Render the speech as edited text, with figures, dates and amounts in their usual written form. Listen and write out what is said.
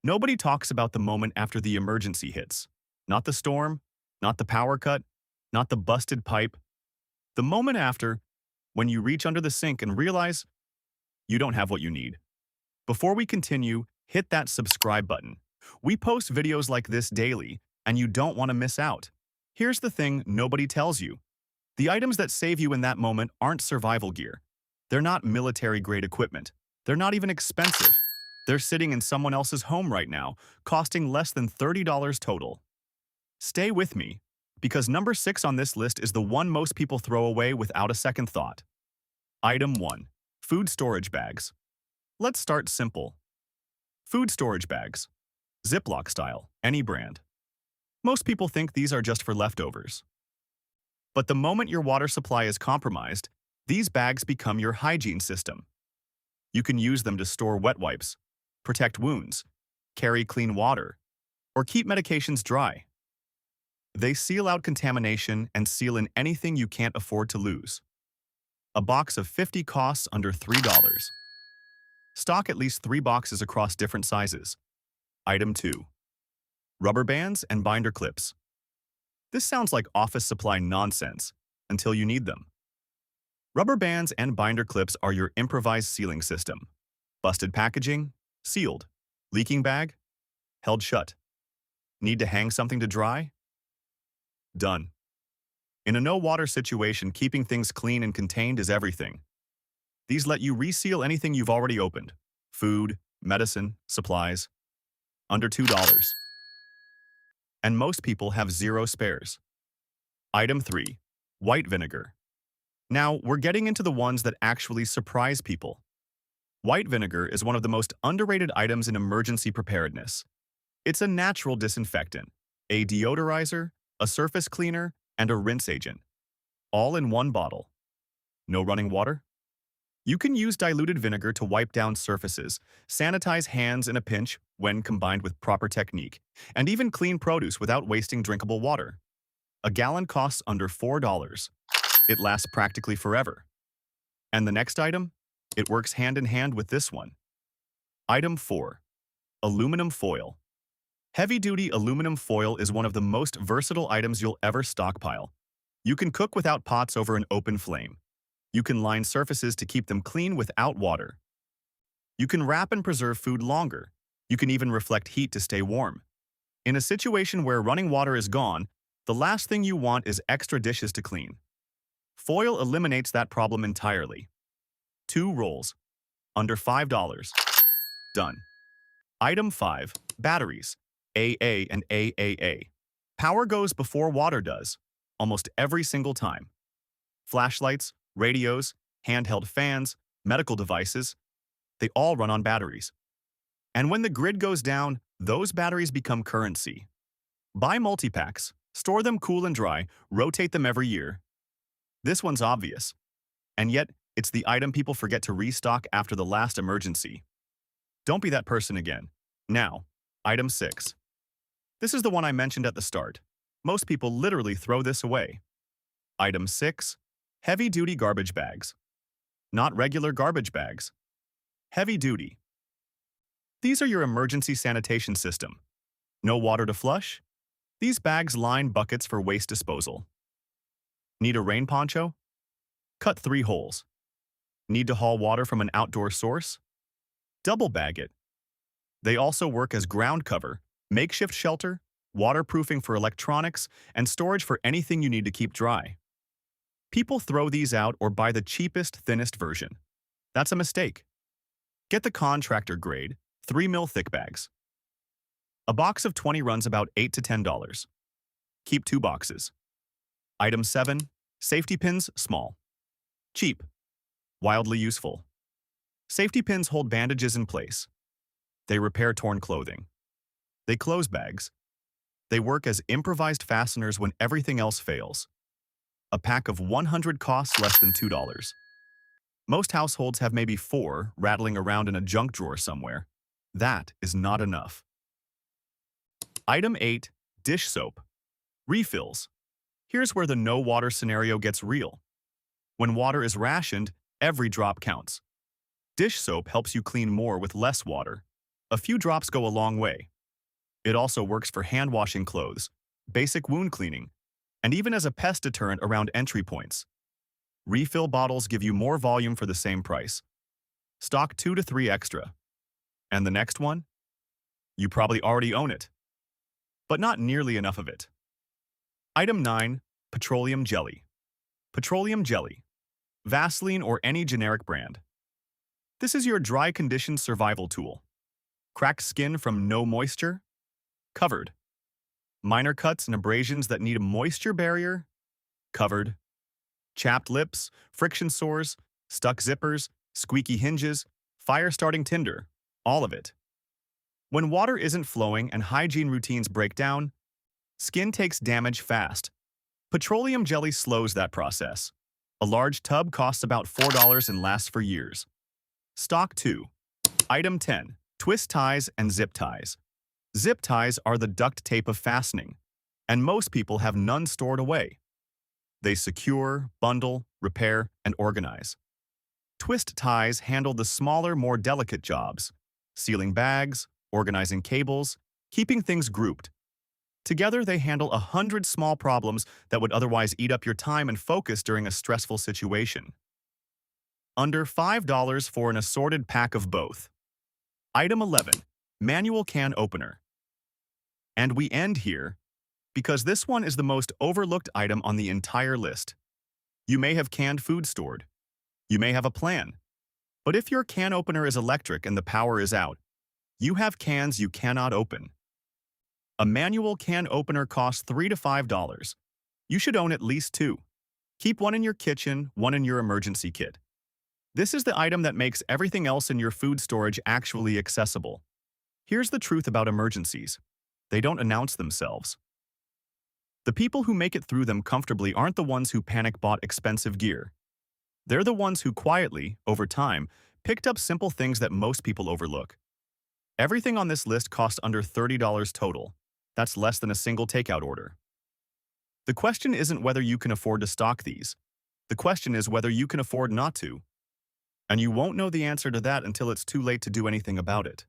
Nobody talks about the moment after the emergency hits. Not the storm, not the power cut, not the busted pipe. The moment after, when you reach under the sink and realize you don't have what you need. Before we continue, hit that subscribe button. We post videos like this daily, and you don't want to miss out. Here's the thing nobody tells you. The items that save you in that moment aren't survival gear. They're not military-grade equipment. They're not even expensive. They're sitting in someone else's home right now, costing less than $30 total. Stay with me, because number 6 on this list is the one most people throw away without a second thought. Item 1. Food storage bags. Let's start simple. Food storage bags. Ziploc style, any brand. Most people think these are just for leftovers. But the moment your water supply is compromised, these bags become your hygiene system. You can use them to store wet wipes, protect wounds, carry clean water, or keep medications dry. They seal out contamination and seal in anything you can't afford to lose. A box of 50 costs under $3. Stock at least 3 boxes across different sizes. Item 2. Rubber bands and binder clips. This sounds like office supply nonsense until you need them. Rubber bands and binder clips are your improvised sealing system. Busted packaging, sealed. Leaking bag, held shut. Need to hang something to dry? Done. In a no-water situation, keeping things clean and contained is everything. These let you reseal anything you've already opened. Food, medicine, supplies. Under $2. And most people have 0 spares. Item 3. White vinegar. Now, we're getting into the ones that actually surprise people. White vinegar is one of the most underrated items in emergency preparedness. It's a natural disinfectant, a deodorizer, a surface cleaner, and a rinse agent. All in one bottle. No running water? You can use diluted vinegar to wipe down surfaces, sanitize hands in a pinch when combined with proper technique, and even clean produce without wasting drinkable water. A gallon costs under $4. It lasts practically forever. And the next item? It works hand in hand with this one. Item 4. Aluminum foil. Heavy-duty aluminum foil is one of the most versatile items you'll ever stockpile. You can cook without pots over an open flame. You can line surfaces to keep them clean without water. You can wrap and preserve food longer. You can even reflect heat to stay warm. In a situation where running water is gone, the last thing you want is extra dishes to clean. Foil eliminates that problem entirely. 2 rolls. Under $5. Done. Item 5. Batteries. AA and AAA. Power goes before water does, almost every single time. Flashlights, radios, handheld fans, medical devices, they all run on batteries. And when the grid goes down, those batteries become currency. Buy multi-packs, store them cool and dry, rotate them every year. This one's obvious. And yet, it's the item people forget to restock after the last emergency. Don't be that person again. Now, item 6. This is the one I mentioned at the start. Most people literally throw this away. Item 6. Heavy-duty garbage bags. Not regular garbage bags. Heavy-duty. These are your emergency sanitation system. No water to flush? These bags line buckets for waste disposal. Need a rain poncho? Cut 3 holes. Need to haul water from an outdoor source? Double bag it. They also work as ground cover, makeshift shelter, waterproofing for electronics, and storage for anything you need to keep dry. People throw these out or buy the cheapest, thinnest version. That's a mistake. Get the contractor grade, 3 mil thick bags. A box of 20 runs about $8 to $10. Keep 2 boxes. Item 7. Safety pins, small. Cheap. Wildly useful. Safety pins hold bandages in place. They repair torn clothing. They close bags. They work as improvised fasteners when everything else fails. A pack of 100 costs less than $2. Most households have maybe 4 rattling around in a junk drawer somewhere. That is not enough. Item 8. Dish soap. Refills. Here's where the no water scenario gets real. When water is rationed, every drop counts. Dish soap helps you clean more with less water. A few drops go a long way. It also works for hand-washing clothes, basic wound cleaning, and even as a pest deterrent around entry points. Refill bottles give you more volume for the same price. Stock 2 to 3 extra. And the next one? You probably already own it, but not nearly enough of it. Item 9. Petroleum jelly. Petroleum jelly. Vaseline or any generic brand. This is your dry condition survival tool. Cracked skin from no moisture? Covered. Minor cuts and abrasions that need a moisture barrier? Covered. Chapped lips, friction sores, stuck zippers, squeaky hinges, fire-starting tinder, all of it. When water isn't flowing and hygiene routines break down, skin takes damage fast. Petroleum jelly slows that process. A large tub costs about $4 and lasts for years. Stock 2. Item 10. Twist ties and zip ties. Zip ties are the duct tape of fastening, and most people have none stored away. They secure, bundle, repair, and organize. Twist ties handle the smaller, more delicate jobs, sealing bags, organizing cables, keeping things grouped. Together, they handle 100 small problems that would otherwise eat up your time and focus during a stressful situation. Under $5 for an assorted pack of both. Item 11. Manual can opener. And we end here because this one is the most overlooked item on the entire list. You may have canned food stored. You may have a plan. But if your can opener is electric and the power is out, you have cans you cannot open. A manual can opener costs $3 to $5. You should own at least 2. Keep one in your kitchen, one in your emergency kit. This is the item that makes everything else in your food storage actually accessible. Here's the truth about emergencies. They don't announce themselves. The people who make it through them comfortably aren't the ones who panic-bought expensive gear. They're the ones who quietly, over time, picked up simple things that most people overlook. Everything on this list costs under $30 total. That's less than a single takeout order. The question isn't whether you can afford to stock these. The question is whether you can afford not to. And you won't know the answer to that until it's too late to do anything about it.